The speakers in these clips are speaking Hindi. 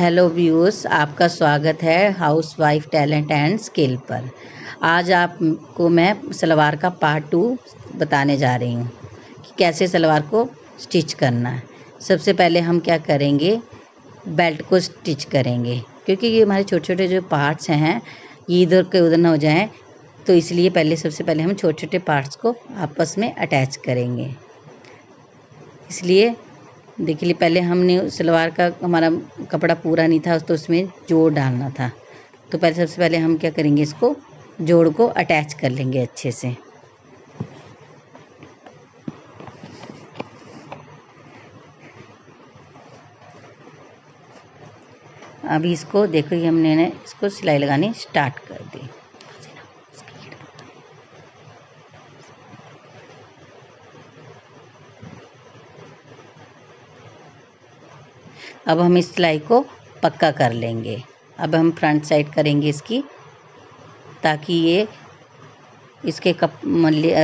हेलो व्यूअर्स, आपका स्वागत है house wife talent and skill पर। आज आपको मैं सलवार का पार्ट 2 बताने जा रही हूँ कि कैसे सलवार को स्टिच करना है। सबसे पहले हम क्या करेंगे, बेल्ट को स्टिच करेंगे, क्योंकि ये हमारे छोटे छोटे जो पार्ट्स हैं ये इधर के उधर ना हो जाएं, तो इसलिए सबसे पहले हम छोटे छोटे पार्ट्स को आपस में अटैच करेंगे। इसलिए देखिए, पहले हमने सलवार का हमारा कपड़ा पूरा नहीं था तो उसमें जोड़ डालना था। तो सबसे पहले हम क्या करेंगे, इसको जोड़ को अटैच कर लेंगे अच्छे से। अभी इसको देखो, ये हमने इसको सिलाई लगानी स्टार्ट कर दी। अब हम इस सिलाई को पक्का कर लेंगे। अब हम फ्रंट साइड करेंगे इसकी, ताकि ये इसके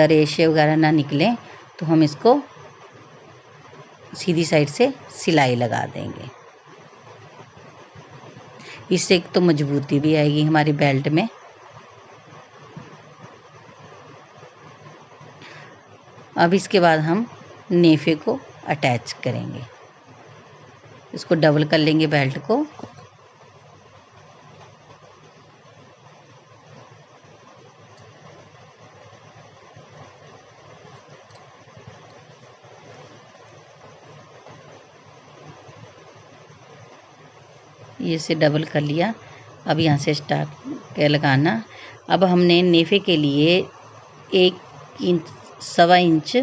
रेशे वगैरह ना निकलें। तो हम इसको सीधी साइड से सिलाई लगा देंगे। इससे एक तो मजबूती भी आएगी हमारी बेल्ट में। अब इसके बाद हम नेफे को अटैच करेंगे। इसको डबल कर लेंगे बेल्ट को। ये से डबल कर लिया। अब यहाँ से स्टार्ट कर लगाना। अब हमने नेफे के लिए 1 इंच 1.25 इंच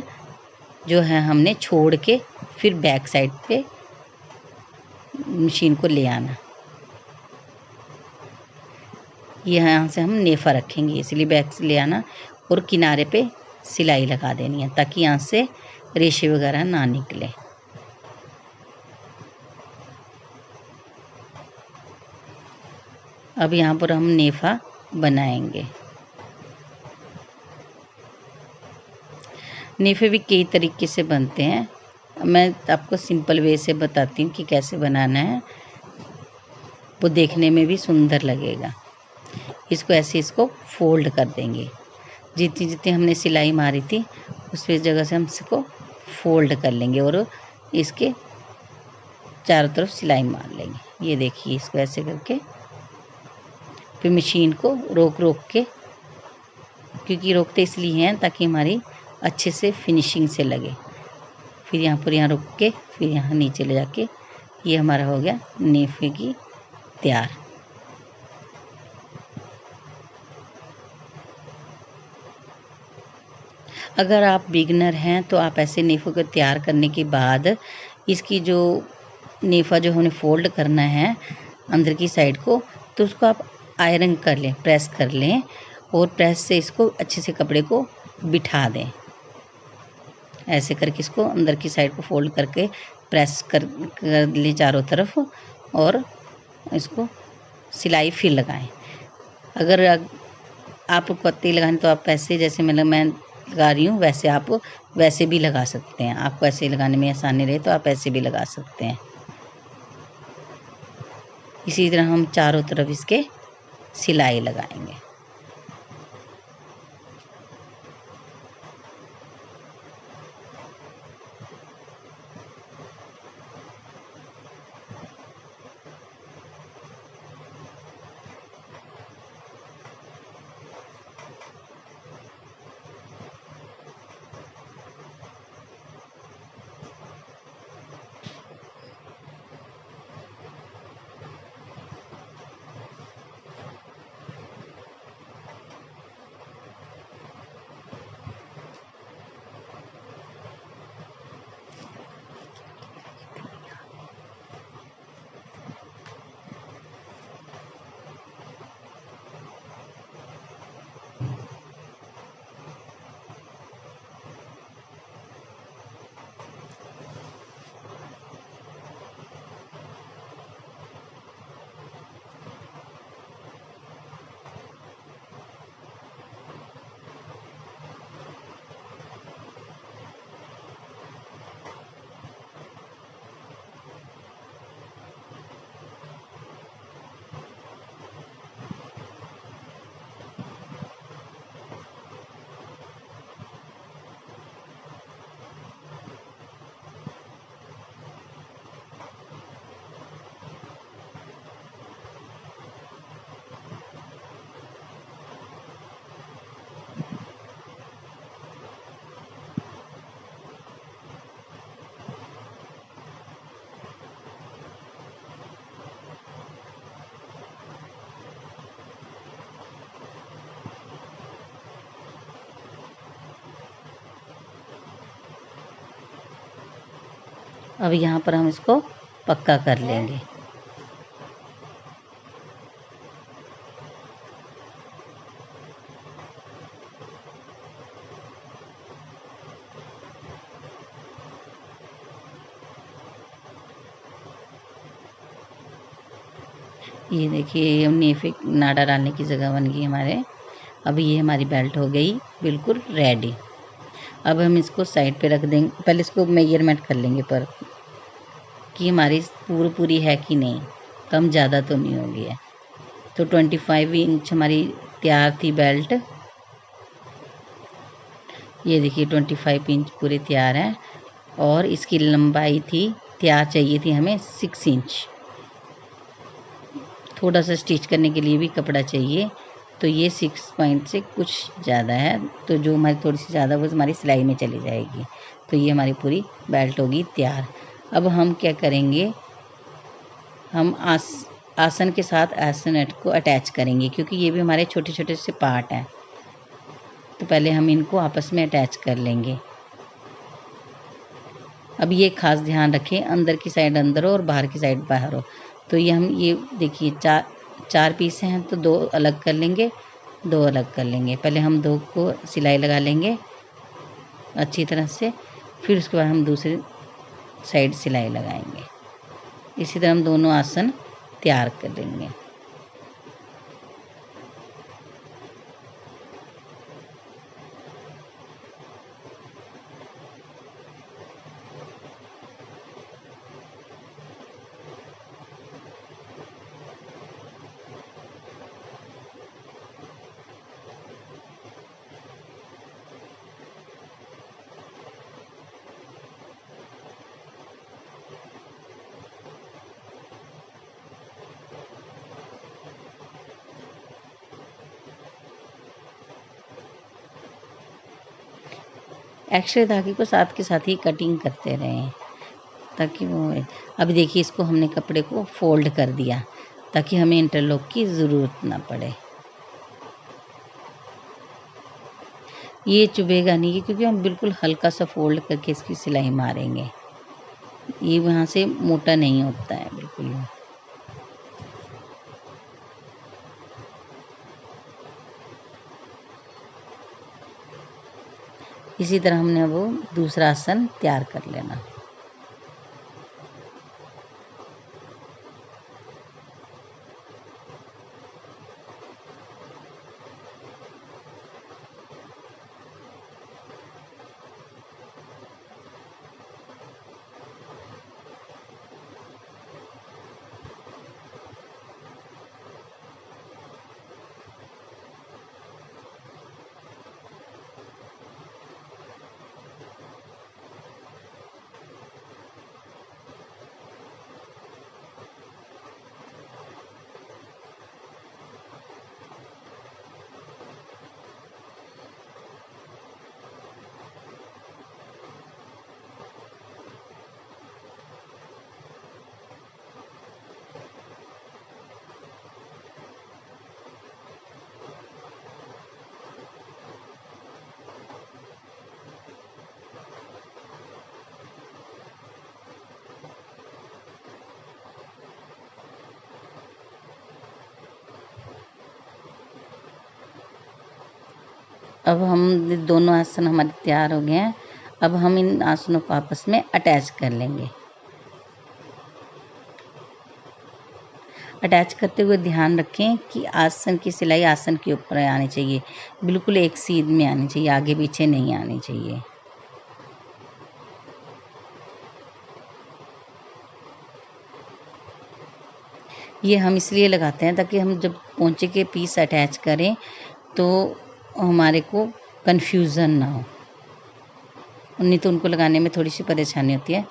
जो है हमने छोड़ के फिर बैक साइड पे मशीन को ले आना। यहाँ से हम नेफा रखेंगे, इसलिए बैक से ले आना और किनारे पे सिलाई लगा देनी है, ताकि यहाँ से रेशे वगैरह ना निकले। अब यहाँ पर हम नेफा बनाएंगे। नेफे भी कई तरीके से बनते हैं, मैं आपको सिंपल वे से बताती हूँ कि कैसे बनाना है। वो देखने में भी सुंदर लगेगा। इसको फोल्ड कर देंगे। जितनी जितनी हमने सिलाई मारी थी उस जगह से हम इसको फोल्ड कर लेंगे और इसके चारों तरफ सिलाई मार लेंगे। ये देखिए, इसको ऐसे करके फिर मशीन को रोक रोक के, क्योंकि रोकते इसलिए हैं ताकि हमारी अच्छे से फिनिशिंग से लगे। फिर यहाँ रुक के फिर यहाँ नीचे ले जाके ये हमारा हो गया नेफे की तैयार। अगर आप बिगनर हैं तो आप ऐसे नेफे को तैयार करने के बाद इसकी जो नेफा जो हमने फोल्ड करना है अंदर की साइड को, तो उसको आप आयरन कर लें, प्रेस कर लें और प्रेस से इसको अच्छे से कपड़े को बिठा दें। ऐसे करके इसको अंदर की साइड को फोल्ड करके प्रेस कर लें चारों तरफ और इसको सिलाई फिर लगाएं। अगर आपको पत्ती लगानी तो आप ऐसे, जैसे मैं लगा रही हूँ वैसे आप वैसे भी लगा सकते हैं। आपको ऐसे लगाने में आसानी रहे तो आप ऐसे भी लगा सकते हैं। इसी तरह हम चारों तरफ इसके सिलाई लगाएंगे। अब यहाँ पर हम इसको पक्का कर लेंगे। ये देखिए हमने फिर नाड़ा डालने की जगह बन गई हमारे। अब ये हमारी बेल्ट हो गई बिल्कुल रेडी। अब हम इसको साइड पे रख देंगे। पहले इसको मेजरमेंट कर लेंगे पर कि हमारी पूरी है कि नहीं, कम ज़्यादा तो नहीं हो गई है। तो 25 इंच हमारी तैयार थी बेल्ट। ये देखिए 25 इंच पूरे तैयार हैं। और इसकी लंबाई थी तैयार चाहिए थी हमें 6 इंच। थोड़ा सा स्टिच करने के लिए भी कपड़ा चाहिए, तो ये 6 पॉइंट से कुछ ज़्यादा है, तो जो हमारी थोड़ी सी ज़्यादा वो हमारी सिलाई में चली जाएगी। तो ये हमारी पूरी बेल्ट होगी तैयार। अब हम क्या करेंगे, हम आसन के साथ आसनेट को अटैच करेंगे, क्योंकि ये भी हमारे छोटे छोटे से पार्ट हैं। तो पहले हम इनको आपस में अटैच कर लेंगे। अब ये खास ध्यान रखें, अंदर की साइड अंदर हो और बाहर की साइड बाहर हो। तो ये देखिए चार पीस हैं, तो 2 अलग कर लेंगे, 2 अलग कर लेंगे। पहले हम 2 को सिलाई लगा लेंगे अच्छी तरह से, फिर उसके बाद हम दूसरी साइड सिलाई लगाएंगे। इसी तरह हम दोनों आसन तैयार कर लेंगे। एक्स्ट्रा धागे को साथ के साथ ही कटिंग करते रहें ताकि वो। अब देखिए इसको हमने कपड़े को फोल्ड कर दिया ताकि हमें इंटरलॉक की ज़रूरत ना पड़े। ये चुभेगा नहीं क्योंकि हम बिल्कुल हल्का सा फोल्ड करके इसकी सिलाई मारेंगे। ये वहाँ से मोटा नहीं होता है बिल्कुल। इसी तरह हमने वो दूसरा आसन तैयार कर लेना। अब हम दोनों आसन हमारे तैयार हो गए हैं। अब हम इन आसनों को आपस में अटैच कर लेंगे। अटैच करते हुए ध्यान रखें कि आसन की सिलाई आसन के ऊपर आनी चाहिए, बिल्कुल एक सीध में आनी चाहिए, आगे पीछे नहीं आनी चाहिए। ये हम इसलिए लगाते हैं ताकि हम जब पोंचे के पीस अटैच करें तो हमारे को कन्फ्यूज़न ना हो, नहीं तो उनको लगाने में थोड़ी सी परेशानी होती है।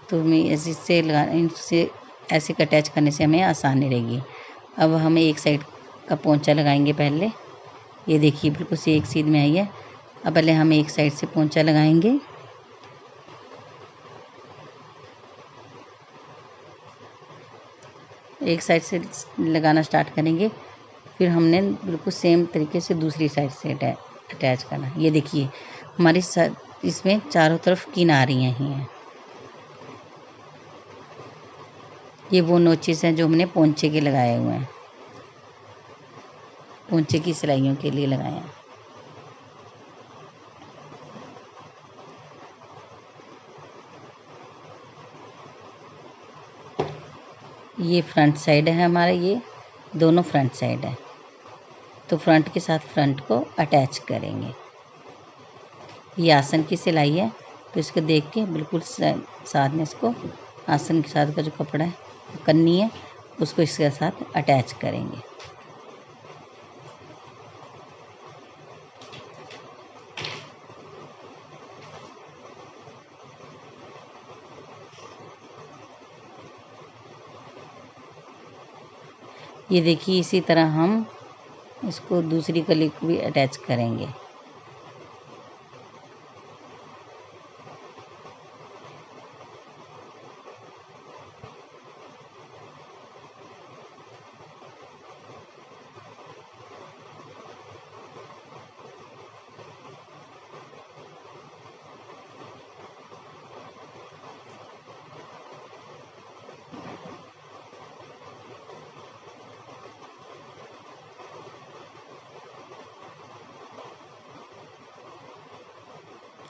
तो हमें इनसे ऐसे अटैच करने से हमें आसानी रहेगी। अब हम एक साइड का पोंचा लगाएंगे पहले। ये देखिए बिल्कुल से एक सीध में आई है। अब पहले हम एक साइड से पोंचा लगाएंगे। एक साइड से लगाना स्टार्ट करेंगे, फिर हमने बिल्कुल सेम तरीके से दूसरी साइड से अटैच करना। ये देखिए हमारी इसमें चारों तरफ किनारियाँ ही हैं। ये वो नोचेस हैं जो हमने पोंचे के लगाए हुए हैं, पोंचे की सिलाइयों के लिए लगाए हैं। ये फ्रंट साइड है हमारा, ये दोनों फ्रंट साइड है, तो फ्रंट के साथ फ्रंट को अटैच करेंगे। ये आसन की सिलाई है, तो इसको देख के बिल्कुल साथ में इसको आसन के साथ का जो कपड़ा है, कन्नी है, उसको इसके साथ अटैच करेंगे। ये देखिए, इसी तरह हम इसको दूसरी कली को भी अटैच करेंगे।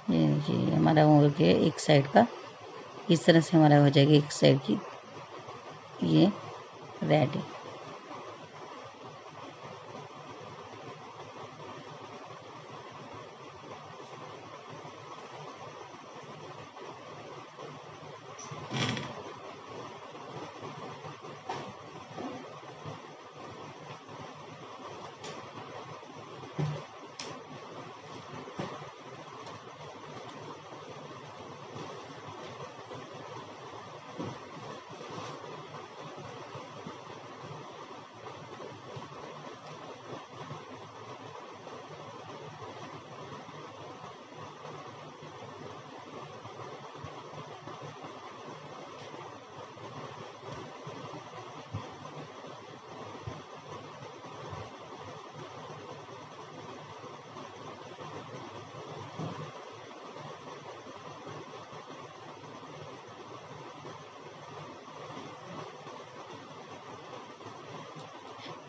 ये देखिए, हमारा हो गया एक साइड का, इस तरह से हमारा हो जाएगा एक साइड की ये रेडी।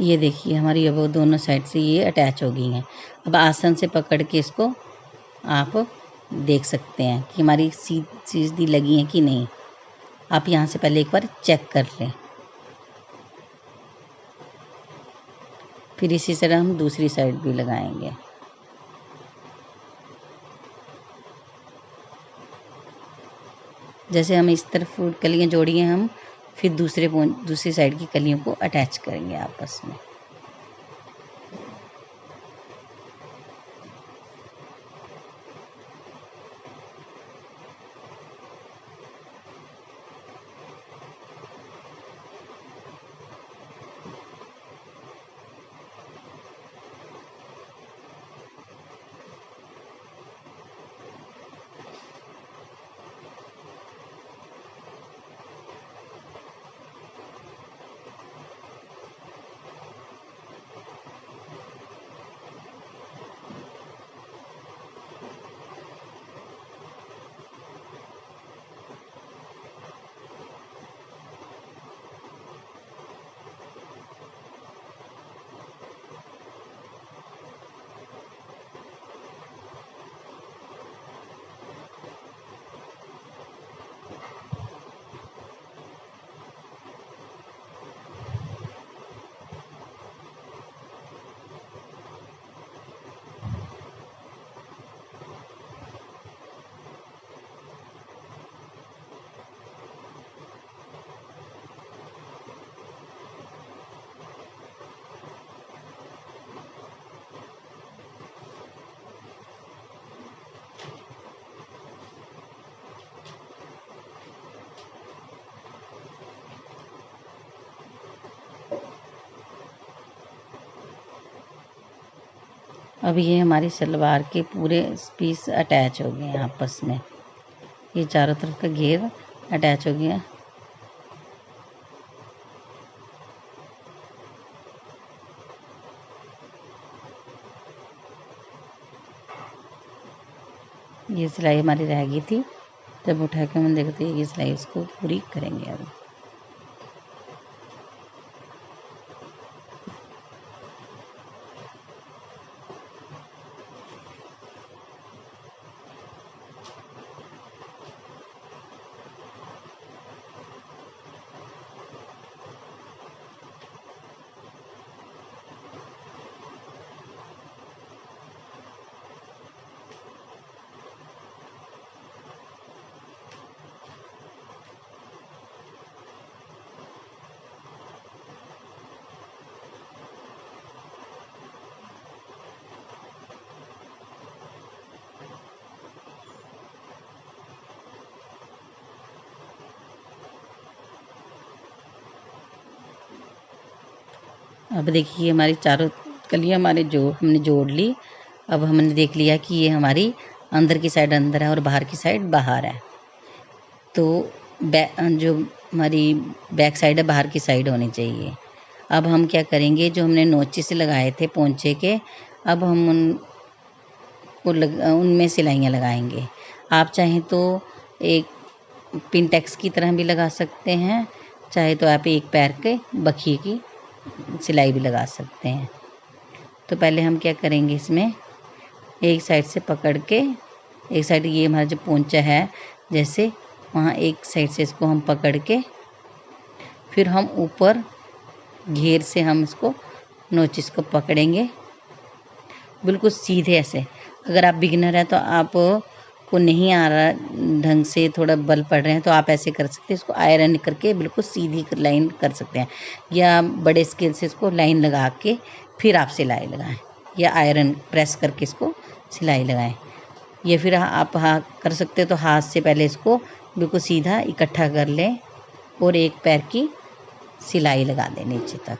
ये देखिए, हमारी अब दोनों साइड से ये अटैच हो गई हैं। अब आसन से पकड़ के इसको आप देख सकते हैं कि हमारी सीधी लगी हैं कि नहीं। आप यहाँ से पहले एक बार चेक कर लें, फिर इसी तरह हम दूसरी साइड भी लगाएंगे। जैसे हम इस तरफ कलियाँ जोड़ी हैं, हम फिर दूसरी साइड की कलियों को अटैच करेंगे आपस में। अब ये हमारी सलवार के पूरे पीस अटैच हो गए हैं आपस में। ये चारों तरफ का घेर अटैच हो गया। ये सिलाई हमारी रह गई थी, जब उठा के हम देखते हैं ये सिलाई इसको पूरी करेंगे अब। अब देखिए हमारी चारों कलियाँ हमने जोड़ ली। अब हमने देख लिया कि ये हमारी अंदर की साइड अंदर है और बाहर की साइड बाहर है। तो जो हमारी बैक साइड है बाहर की साइड होनी चाहिए। अब हम क्या करेंगे, जो हमने नोचिस लगाए थे पोंचे के, अब हम उनमें सिलाइयाँ लगाएंगे। आप चाहें तो एक पिनटेक्स की तरह भी लगा सकते हैं, चाहे तो आप एक पैर के बखिए की सिलाई भी लगा सकते हैं। तो पहले हम क्या करेंगे, इसमें एक साइड से पकड़ के, एक साइड ये हमारा जो पोंचा है जैसे वहाँ एक साइड से इसको हम पकड़ के, फिर हम ऊपर घेर से हम इसको नोचिस को पकड़ेंगे बिल्कुल सीधे ऐसे। अगर आप बिगिनर हैं तो आप को नहीं आ रहा ढंग से, थोड़ा बल पड़ रहे हैं, तो आप ऐसे कर सकते हैं, इसको आयरन करके बिल्कुल सीधी लाइन कर सकते हैं, या बड़े स्केल से इसको लाइन लगा के फिर आप सिलाई लगाएं, या आयरन प्रेस करके इसको सिलाई लगाएं, या फिर आप कर सकते हो तो हाथ से पहले इसको बिल्कुल सीधा इकट्ठा कर लें और एक पैर की सिलाई लगा दें नीचे तक।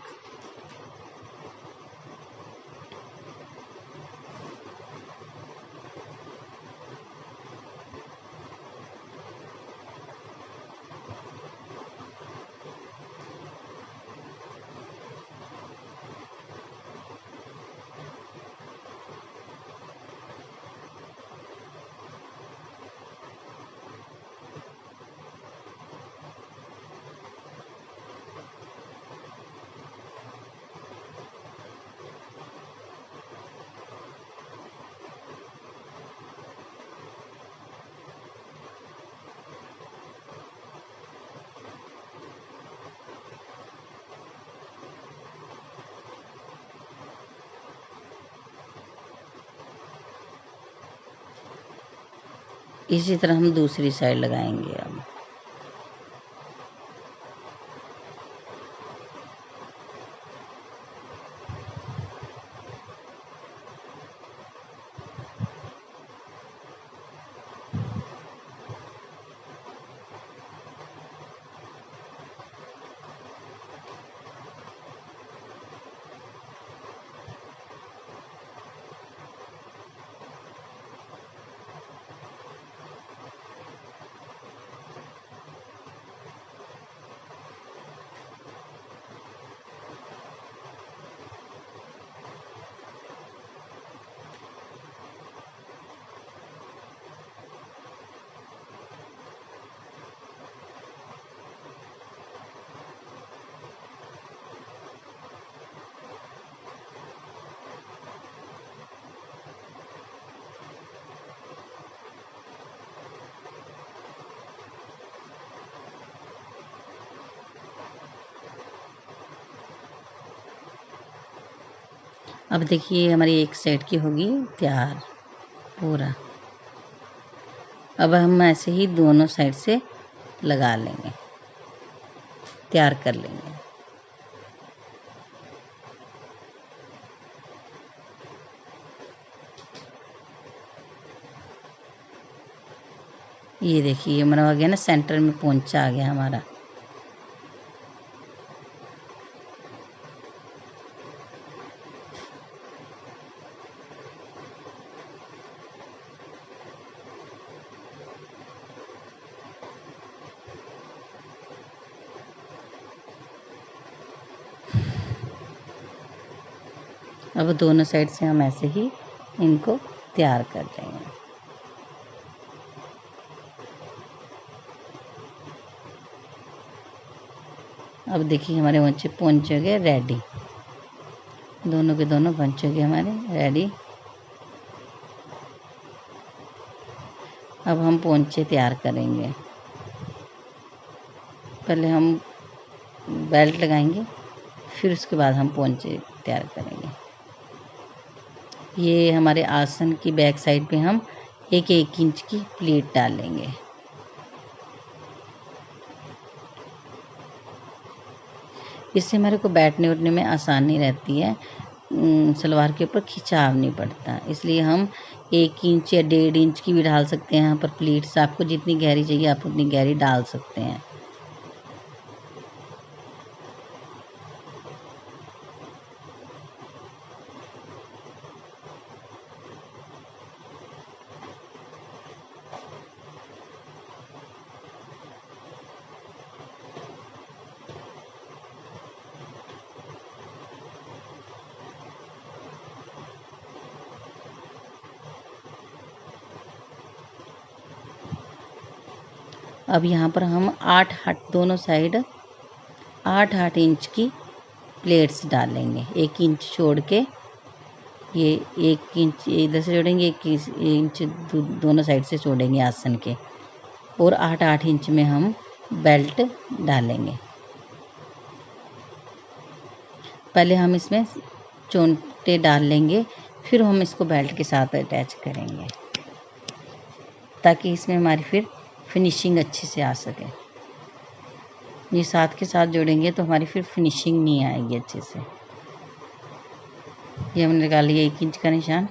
इसी तरह हम दूसरी साइड लगाएंगे। अब देखिए हमारी एक साइड की होगी तैयार पूरा। अब हम ऐसे ही दोनों साइड से लगा लेंगे, तैयार कर लेंगे। ये देखिए हमारा हो गया ना, सेंटर में पोंचा आ गया हमारा। अब दोनों साइड से हम ऐसे ही इनको तैयार कर लेंगे। अब देखिए हमारे पोंचे हो गए रेडी, दोनों के दोनों पोंचे हो गए हमारे रेडी। अब हम पोंचे तैयार करेंगे। पहले हम बेल्ट लगाएंगे, फिर उसके बाद हम पोंचे तैयार करेंगे। ये हमारे आसन की बैक साइड पे हम 1-1 इंच की प्लीट डालेंगे। इससे हमारे को बैठने उठने में आसानी रहती है, सलवार के ऊपर खिंचाव नहीं पड़ता। इसलिए हम 1 इंच या 1.5 इंच की भी डाल सकते हैं यहाँ पर प्लीट्स। आपको जितनी गहरी चाहिए आप उतनी गहरी डाल सकते हैं। अब यहाँ पर हम 8 दोनों साइड 8 इंच की प्लेट्स डालेंगे। 1 इंच छोड़ के ये 1 इंच इधर से जोड़ेंगे, 1 इंच दोनों साइड से जोड़ेंगे आसन के, और 8 इंच में हम बेल्ट डालेंगे। पहले हम इसमें चोंटे डाल लेंगे, फिर हम इसको बेल्ट के साथ अटैच करेंगे, ताकि इसमें हमारी फिर फिनिशिंग अच्छे से आ सके। ये साथ के साथ जोड़ेंगे तो हमारी फिर फिनिशिंग नहीं आएगी अच्छे से। ये हमने निकाल लिया 1 इंच का निशान।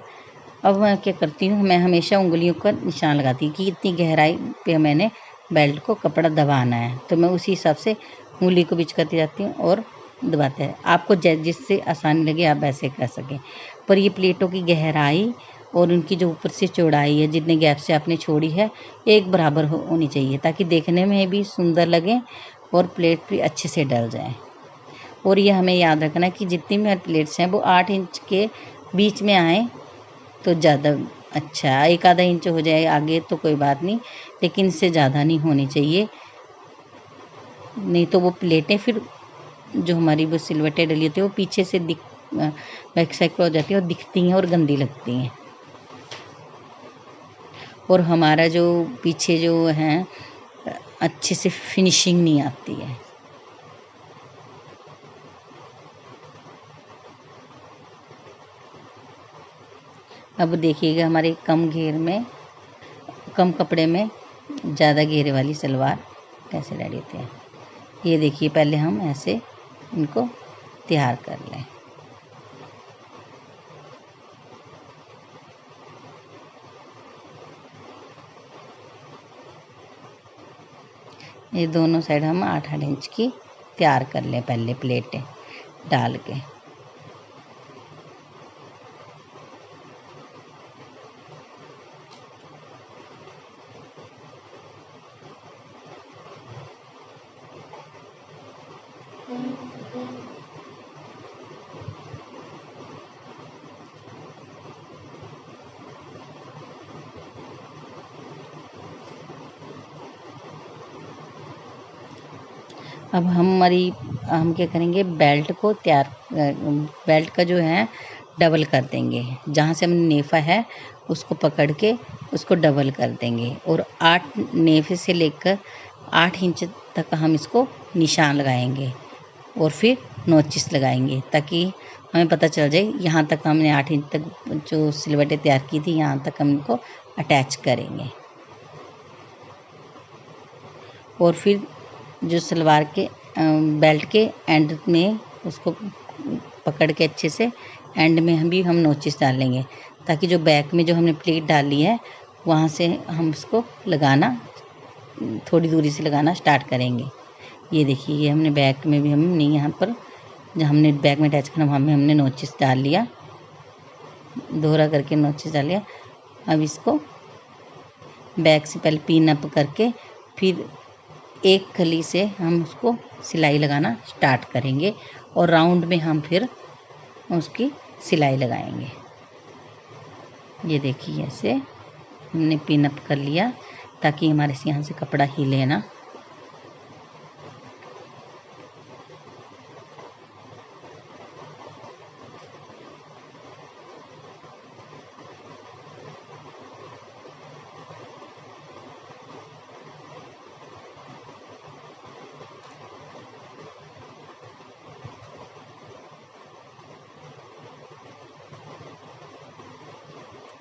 अब मैं क्या करती हूँ, मैं हमेशा उंगलियों का निशान लगाती हूँ कि इतनी गहराई पे मैंने बेल्ट को कपड़ा दबाना है, तो मैं उसी हिसाब से उंगली को बीच करती जाती हूँ और दबाते हैं। आपको जिससे आसानी लगे आप वैसे कर सकें, पर ये प्लेटों की गहराई और उनकी जो ऊपर से चौड़ाई है, जितने गैप से आपने छोड़ी है, एक बराबर होनी चाहिए, ताकि देखने में भी सुंदर लगे और प्लेट भी अच्छे से डल जाए। और ये हमें याद रखना है कि जितनी भी प्लेट्स हैं वो 8 इंच के बीच में आए तो ज़्यादा अच्छा है। 1 आधा इंच हो जाए आगे तो कोई बात नहीं, लेकिन इससे ज़्यादा नहीं होनी चाहिए, नहीं तो वो प्लेटें फिर जो हमारी वो सिलवटें डली होती है वो पीछे से बैक साइड पर हो जाती हैं और दिखती हैं और गंदी लगती हैं, और हमारा जो पीछे जो है अच्छे से फिनिशिंग नहीं आती है। अब देखिएगा हमारे कम कपड़े में ज़्यादा घेरे वाली सलवार कैसे रेडी होती है। ये देखिए, पहले हम ऐसे इनको तैयार कर लें। ये दोनों साइड हम 8 इंच की तैयार कर लें पहले प्लेटें डाल के। अब हम क्या करेंगे, बेल्ट का जो है डबल कर देंगे। जहाँ से हमने नेफा है उसको पकड़ के उसको डबल कर देंगे, और 8 नेफे से लेकर 8 इंच तक हम इसको निशान लगाएंगे और फिर नोचिस लगाएंगे, ताकि हमें पता चल जाए यहाँ तक हमने 8 इंच तक जो सिलवटें तैयार की थी यहाँ तक हम इनको अटैच करेंगे। और फिर जो सलवार के बेल्ट के एंड में उसको पकड़ के अच्छे से एंड में हम नोचिस डाल लेंगे, ताकि जो बैक में जो हमने प्लेट डाली है वहाँ से हम उसको लगाना थोड़ी दूरी से लगाना स्टार्ट करेंगे। ये देखिए, ये हमने बैक में भी हमने यहाँ पर जब हमने बैक में अटैच करना वहाँ में हमने नोचिस डाल लिया, दोहरा करके नोचिस डाल लिया। अब इसको बैक से पहले पिन अप करके फिर एक कली से हम उसको सिलाई लगाना स्टार्ट करेंगे, और राउंड में हम फिर उसकी सिलाई लगाएंगे। ये देखिए, ऐसे हमने पिन अप कर लिया ताकि हमारे से यहाँ से कपड़ा हिले ना।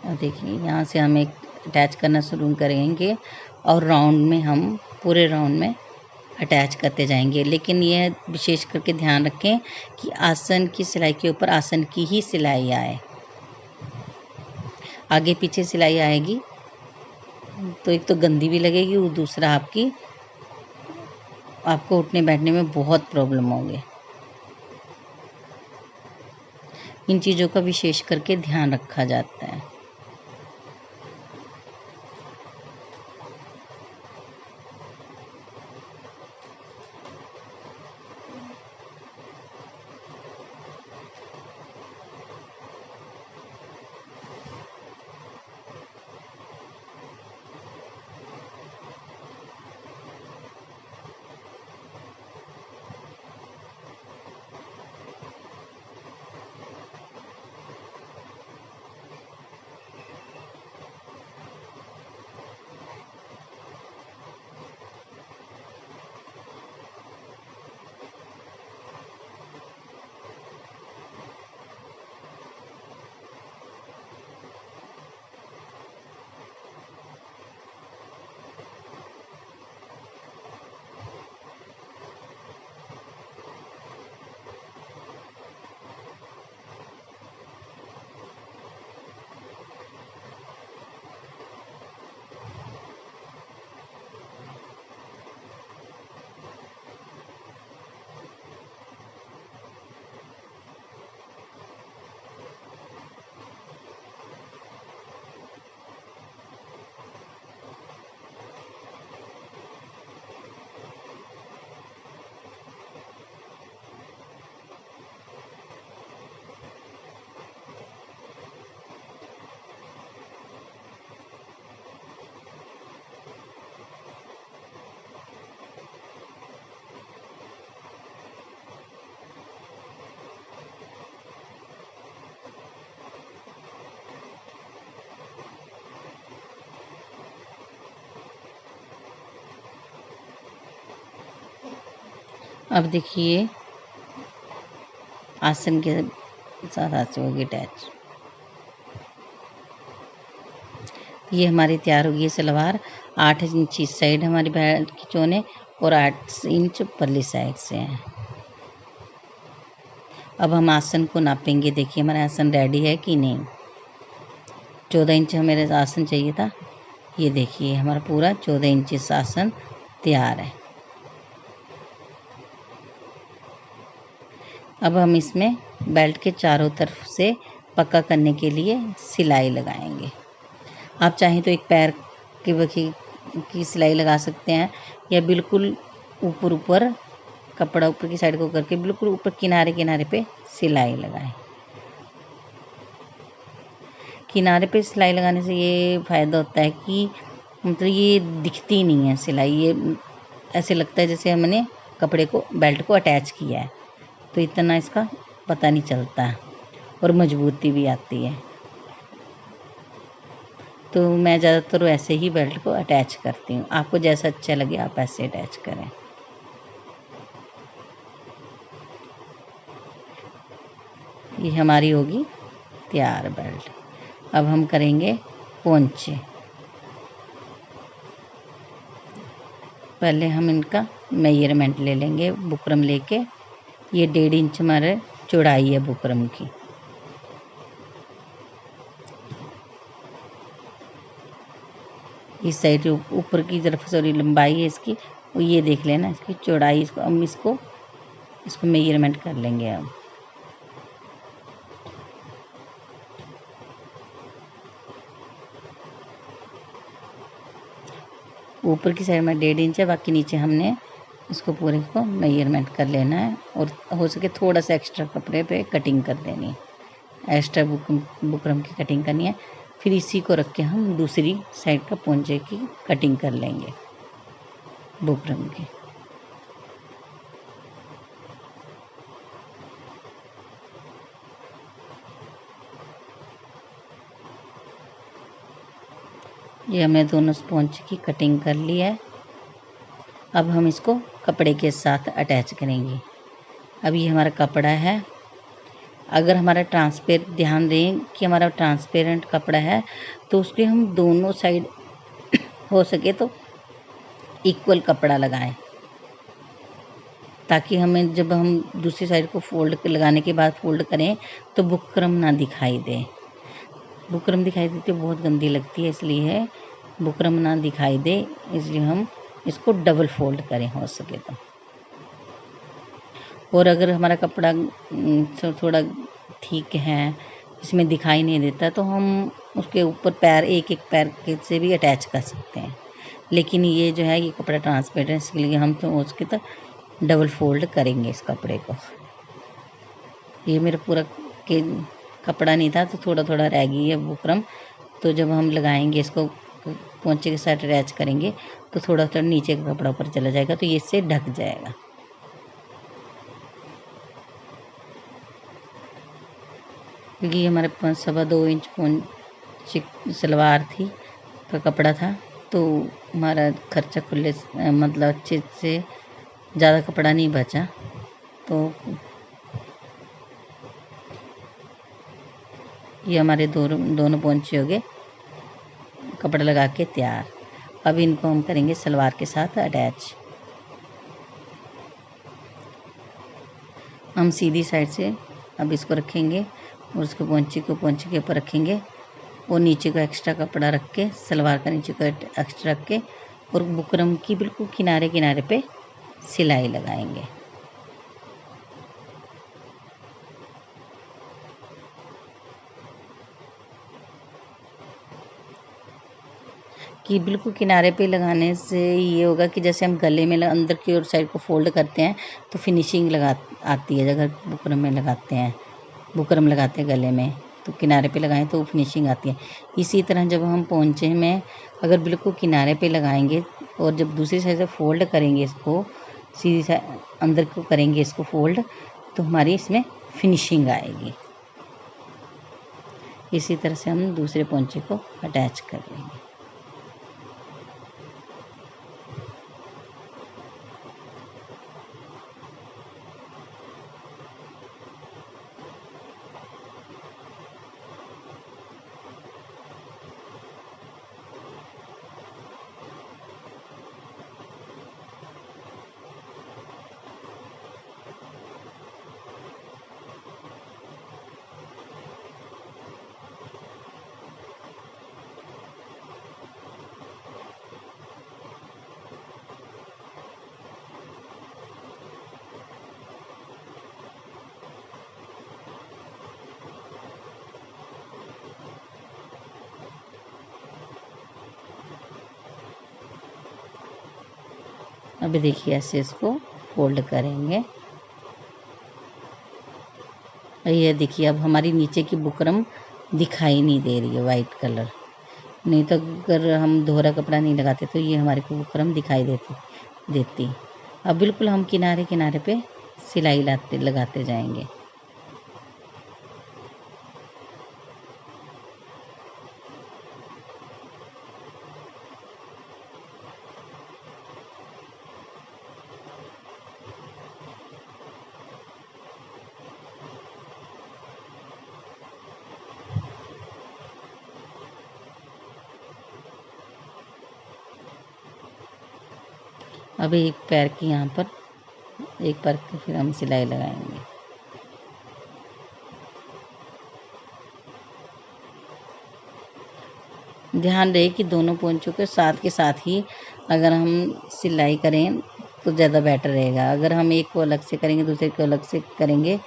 और देखिए, यहाँ से हम एक अटैच करना शुरू करेंगे और राउंड में हम पूरे राउंड में अटैच करते जाएंगे। लेकिन यह विशेष करके ध्यान रखें कि आसन की सिलाई के ऊपर आसन की ही सिलाई आए। आगे पीछे सिलाई आएगी तो एक तो गंदी भी लगेगी और दूसरा आपको उठने बैठने में बहुत प्रॉब्लम होंगे। इन चीज़ों का विशेष करके ध्यान रखा जाता है। अब देखिए आसन के साथ हाथ होगी अटैच। ये हमारी तैयार होगी सलवार। 8 इंच इस साइड हमारी बेल्ट की चौने और 8 इंच परली साइड से है। अब हम आसन को नापेंगे। देखिए हमारा आसन रेडी है कि नहीं। 14 इंच हमें आसन चाहिए था। ये देखिए हमारा पूरा 14 इंच आसन तैयार है। अब हम इसमें बेल्ट के चारों तरफ से पक्का करने के लिए सिलाई लगाएंगे। आप चाहें तो एक पैर के बखी की सिलाई लगा सकते हैं या बिल्कुल ऊपर ऊपर कपड़ा ऊपर की साइड को करके बिल्कुल ऊपर किनारे किनारे पे सिलाई लगाएं। किनारे पे सिलाई लगाने से ये फ़ायदा होता है कि मतलब ये दिखती नहीं है सिलाई, ये ऐसे लगता है जैसे हमने कपड़े को बेल्ट को अटैच किया है, तो इतना इसका पता नहीं चलता है और मजबूती भी आती है। तो मैं ज़्यादातर ऐसे ही बेल्ट को अटैच करती हूँ। आपको जैसा अच्छा लगे आप ऐसे अटैच करें। ये हमारी होगी तैयार बेल्ट। अब हम करेंगे पोंचे। पहले हम इनका मेजरमेंट ले लेंगे बुकरम लेके। ये 1.5 इंच हमारे चौड़ाई है बुकरम की। इस साइड ऊपर की तरफ सॉरी लंबाई है इसकी, ये देख लेना इसकी चौड़ाई। इसको हम इसको मेजरमेंट कर लेंगे। अब ऊपर की साइड में 1.5 इंच है, बाकी नीचे हमने इसको पूरे को मेजरमेंट कर लेना है और हो सके थोड़ा सा एक्स्ट्रा कपड़े पे कटिंग कर देनी है। एक्स्ट्रा बुकरम की कटिंग करनी है। फिर इसी को रख के हम दूसरी साइड का पोंचे की कटिंग कर लेंगे बुकरम की। ये हमने दोनों पोंचे की कटिंग कर ली है। अब हम इसको कपड़े के साथ अटैच करेंगे। अब ये हमारा कपड़ा है। अगर हमारा ध्यान दें कि हमारा ट्रांसपेरेंट कपड़ा है तो उसके हम दोनों साइड हो सके तो इक्वल कपड़ा लगाएं, ताकि हमें जब हम दूसरी साइड को लगाने के बाद फोल्ड करें तो बुकरम ना दिखाई दे। बुकरम दिखाई देती है बहुत गंदी लगती है, इसलिए बुकरम ना दिखाई दे इसलिए हम इसको डबल फोल्ड करें हो सके तो। और अगर हमारा कपड़ा थोड़ा ठीक है, इसमें दिखाई नहीं देता, तो हम उसके ऊपर पैर एक पैर के से भी अटैच कर सकते हैं। लेकिन ये जो है ये कपड़ा ट्रांसपेरेंट है, इसलिए हम तो उसके तो डबल फोल्ड करेंगे इस कपड़े को। ये मेरा पूरा के कपड़ा नहीं था तो थोड़ा थोड़ा रह गई है बुकरम, तो जब हम लगाएंगे इसको पोंचे के साथ अटैच करेंगे तो थोड़ा थोड़ा नीचे का कपड़ा ऊपर चला जाएगा, तो ये इससे ढक जाएगा। क्योंकि हमारे पास 2.25 इंच पोंचे सलवार थी का कपड़ा था, तो हमारा खर्चा खुले मतलब अच्छे से ज़्यादा कपड़ा नहीं बचा। तो ये हमारे दोनों पोंचे हो गए कपड़ा लगा के तैयार। अब इनको हम करेंगे सलवार के साथ अटैच। हम सीधी साइड से अब इसको रखेंगे और उसको पोंचे के ऊपर रखेंगे और नीचे को एक्स्ट्रा कपड़ा रख के सलवार का नीचे को एक्स्ट्रा रख के और बुकरम की बिल्कुल किनारे किनारे पे सिलाई लगाएंगे। कि बिल्कुल किनारे पे लगाने से ये होगा कि जैसे हम गले में अंदर की ओर साइड को फोल्ड करते हैं तो फिनिशिंग आती है। अगर बुकरम लगाते हैं गले में तो किनारे पे लगाएं तो फिनिशिंग आती है। इसी तरह जब हम पोंचे में अगर बिल्कुल किनारे पे लगाएंगे और जब दूसरी साइड से फोल्ड करेंगे इसको सीधी साइड अंदर को करेंगे इसको फोल्ड, तो हमारी इसमें फिनिशिंग आएगी। इसी तरह से हम दूसरे पोंचे को अटैच कर लेंगे। अभी देखिए ऐसे इसको फोल्ड करेंगे। ये देखिए अब हमारी नीचे की बुकरम दिखाई नहीं दे रही है वाइट कलर। नहीं तो अगर हम दोहरा कपड़ा नहीं लगाते तो ये हमारे को बुकरम दिखाई देती। अब बिल्कुल हम किनारे किनारे पे सिलाई लगाते जाएंगे। अब एक पैर की यहाँ पर एक पैर की फिर हम सिलाई लगाएंगे। ध्यान रहे कि दोनों पोंचों के साथ ही अगर हम सिलाई करें तो ज़्यादा बेटर रहेगा। अगर हम एक को अलग से करेंगे दूसरे को अलग से करेंगे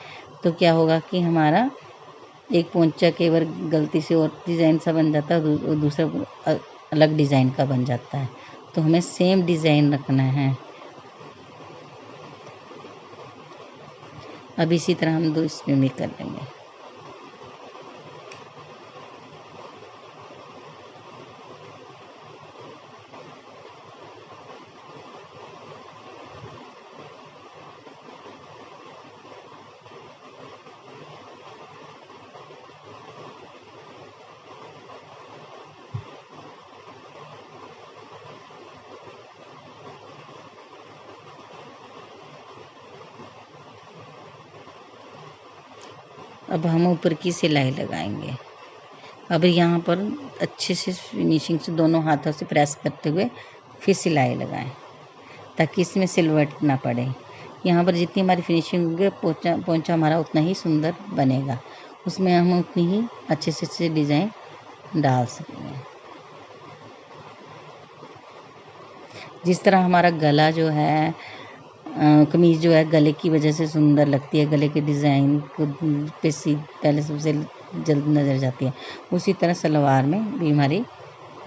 तो क्या होगा कि हमारा एक पोंचा कई बार गलती से और डिज़ाइन सा बन जाता है और दूसरा अलग डिज़ाइन का बन जाता है। तो हमें सेम डिज़ाइन रखना है। अब इसी तरह हम दो इसमें भी कर लेंगे। अब हम ऊपर की सिलाई लगाएंगे। अब यहाँ पर अच्छे से फिनिशिंग से दोनों हाथों से प्रेस करते हुए फिर सिलाई लगाएं ताकि इसमें सिलवट ना पड़े। यहाँ पर जितनी हमारी फिनिशिंग होगी पोंचा हमारा उतना ही सुंदर बनेगा। उसमें हम उतनी ही अच्छे से डिज़ाइन डाल सकेंगे। जिस तरह हमारा गला जो है कमीज़ जो है गले की वजह से सुंदर लगती है, गले के डिज़ाइन को पे पहले सबसे जल्द नज़र जाती है, उसी तरह सलवार में भी हमारी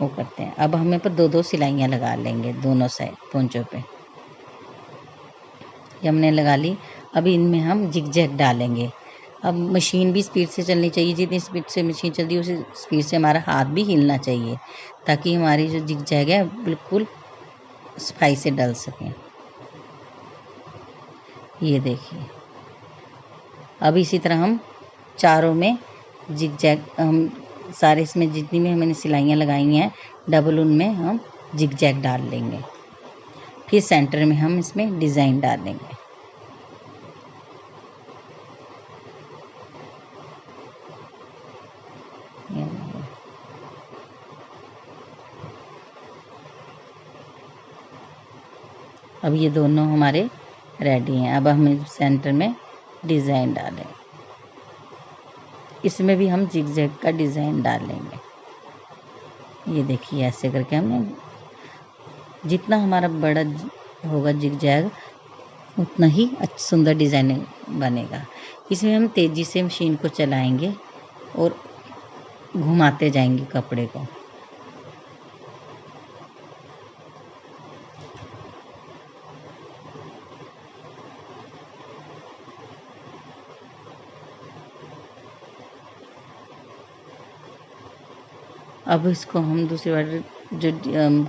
वो करते हैं। अब हमें पर दो दो सिलाइयाँ लगा लेंगे दोनों साइड पोंचों पे। ये हमने लगा ली। अब इनमें हम जिगजैग डालेंगे। अब मशीन भी स्पीड से चलनी चाहिए। जितनी स्पीड से मशीन चलती है उसी स्पीड से हमारा हाथ भी हिलना चाहिए ताकि हमारी जो जिगजैग है बिल्कुल सफाई से डल सकें। ये देखिए अब इसी तरह हम चारों में जिगजैग हम सारे इसमें जितनी भी हमने सिलाइयाँ लगाई हैं डबल उनमें हम जिगजैग डाल लेंगे। फिर सेंटर में हम इसमें डिज़ाइन डालेंगे। अब ये दोनों हमारे रेडी हैं। अब हम सेंटर में डिज़ाइन डालें। इसमें भी हम जिगजैग का डिज़ाइन डालेंगे। ये देखिए ऐसे करके हमने जितना हमारा बड़ा होगा जिगजैग उतना ही सुंदर डिज़ाइन बनेगा। इसमें हम तेज़ी से मशीन को चलाएंगे और घुमाते जाएंगे कपड़े को। अब इसको हम दूसरी बार जो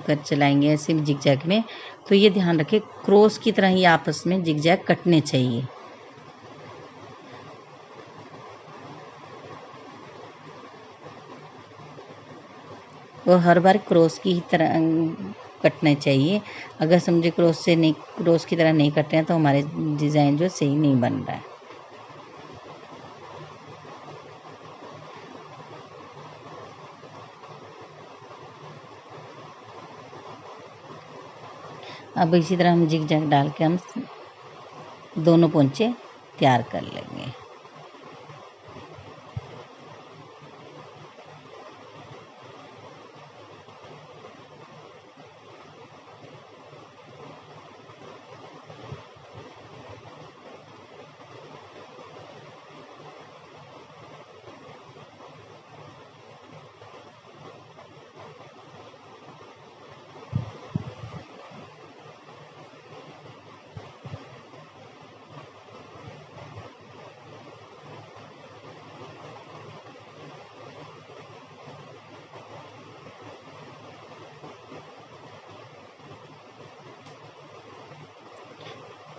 कर चलाएंगे ऐसे जिगजैग में तो ये ध्यान रखें क्रॉस की तरह ही आपस में जिगजैग कटने चाहिए। और हर बार क्रॉस की ही तरह कटना चाहिए। अगर समझे क्रॉस की तरह नहीं कट रहे हैं तो हमारे डिज़ाइन जो सही नहीं बन रहा है। अब इसी तरह हम जिगजैग डाल के हम दोनों पोंचे तैयार कर लेंगे।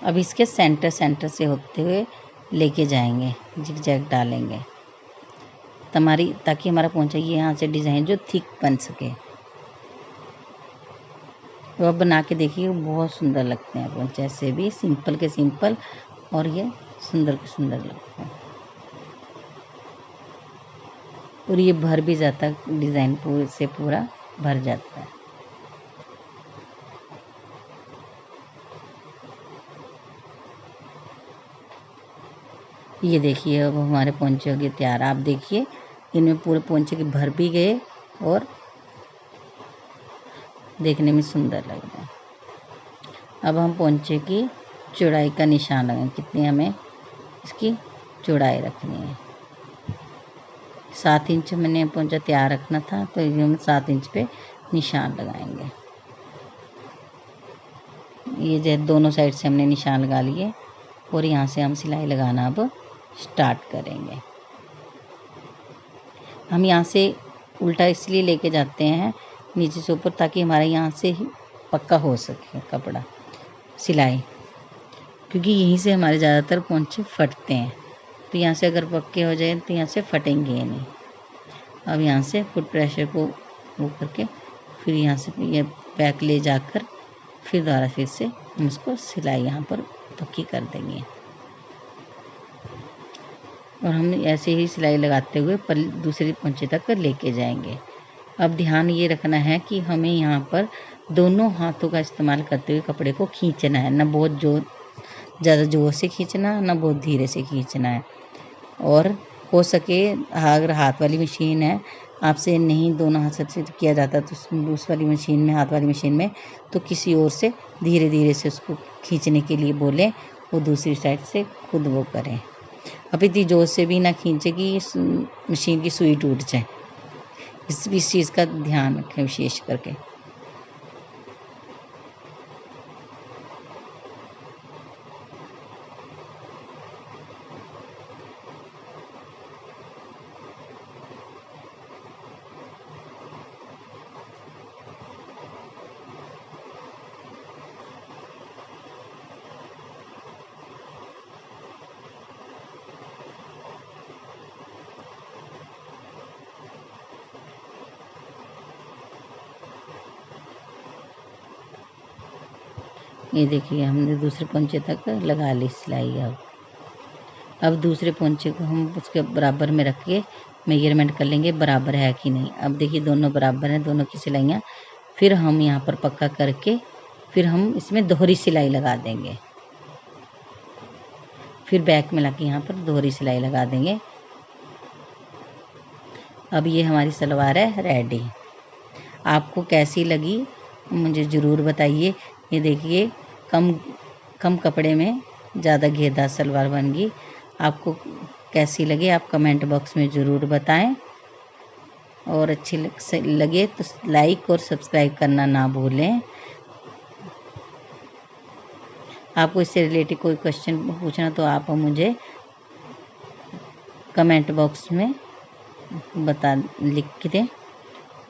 अब इसके सेंटर से होते हुए लेके जाएंगे, जिगजैग डालेंगे ताकि हमारा पोंचा ये यहाँ से डिज़ाइन जो थिक बन सके। तो अब बना के देखिए, बहुत सुंदर लगते हैं पोंचे, ऐसे भी सिंपल के सिंपल और ये सुंदर के सुंदर लगते हैं। और ये भर भी जाता है, डिज़ाइन पूरे से पूरा भर जाता है। ये देखिए अब हमारे पोंचे हो गए तैयार। आप देखिए इनमें पूरे पोंचे के भर भी गए और देखने में सुंदर लग रहा है। अब हम पोंचे की चौड़ाई का निशान लगाएं, कितनी हमें इसकी चौड़ाई रखनी है। 7 इंच मैंने पोंचा तैयार रखना था, तो हम 7 इंच पे निशान लगाएंगे। ये जो दोनों साइड से हमने निशान लगा लिए और यहाँ से हम सिलाई लगाना अब स्टार्ट करेंगे। हम यहाँ से उल्टा इसलिए लेके जाते हैं नीचे से ऊपर, ताकि हमारा यहाँ से ही पक्का हो सके कपड़ा सिलाई, क्योंकि यहीं से हमारे ज़्यादातर पोंचे फटते हैं। तो यहाँ से अगर पक्के हो जाए तो यहाँ से फटेंगे नहीं। अब यहाँ से फुट प्रेशर को वो करके फिर यहाँ से ये बैक ले जाकर फिर दोबारा फिर से हम इसको सिलाई यहाँ पर पक्की कर देंगे। और हम ऐसे ही सिलाई लगाते हुए दूसरे पोंचे तक लेके जाएंगे। अब ध्यान ये रखना है कि हमें यहाँ पर दोनों हाथों का इस्तेमाल करते हुए कपड़े को खींचना है, ना बहुत ज़्यादा जोर से खींचना, ना बहुत धीरे से खींचना है। और हो सके अगर हाथ वाली मशीन है आपसे नहीं दोनों हाथ से किया जाता तो उस वाली मशीन में, हाथ वाली मशीन में, तो किसी और से धीरे धीरे से उसको खींचने के लिए बोलें, वो दूसरी साइड से खुद वो करें। अब इतनी जोर से भी ना खींचे कि मशीन की सुई टूट जाए। इस चीज़ का ध्यान रखें विशेष करके। ये देखिए हमने दूसरे पोंचे तक लगा ली सिलाई। अब दूसरे पोंचे को हम उसके बराबर में रख के मेजरमेंट कर लेंगे बराबर है कि नहीं। अब देखिए दोनों बराबर हैं, दोनों की सिलाइयाँ। फिर हम यहाँ पर पक्का करके फिर हम इसमें दोहरी सिलाई लगा देंगे। फिर बैक में लाके यहाँ पर दोहरी सिलाई लगा देंगे। अब ये हमारी सलवार है रेडी। आपको कैसी लगी मुझे ज़रूर बताइए। ये देखिए कम कपड़े में ज़्यादा घेरदार सलवार बन गई। आपको कैसी लगे आप कमेंट बॉक्स में ज़रूर बताएं। और अच्छी लगे तो लाइक और सब्सक्राइब करना ना भूलें। आपको इससे रिलेटेड कोई क्वेश्चन पूछना तो आप मुझे कमेंट बॉक्स में लिख दें।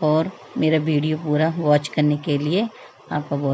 और मेरा वीडियो पूरा वॉच करने के लिए आपका बहुत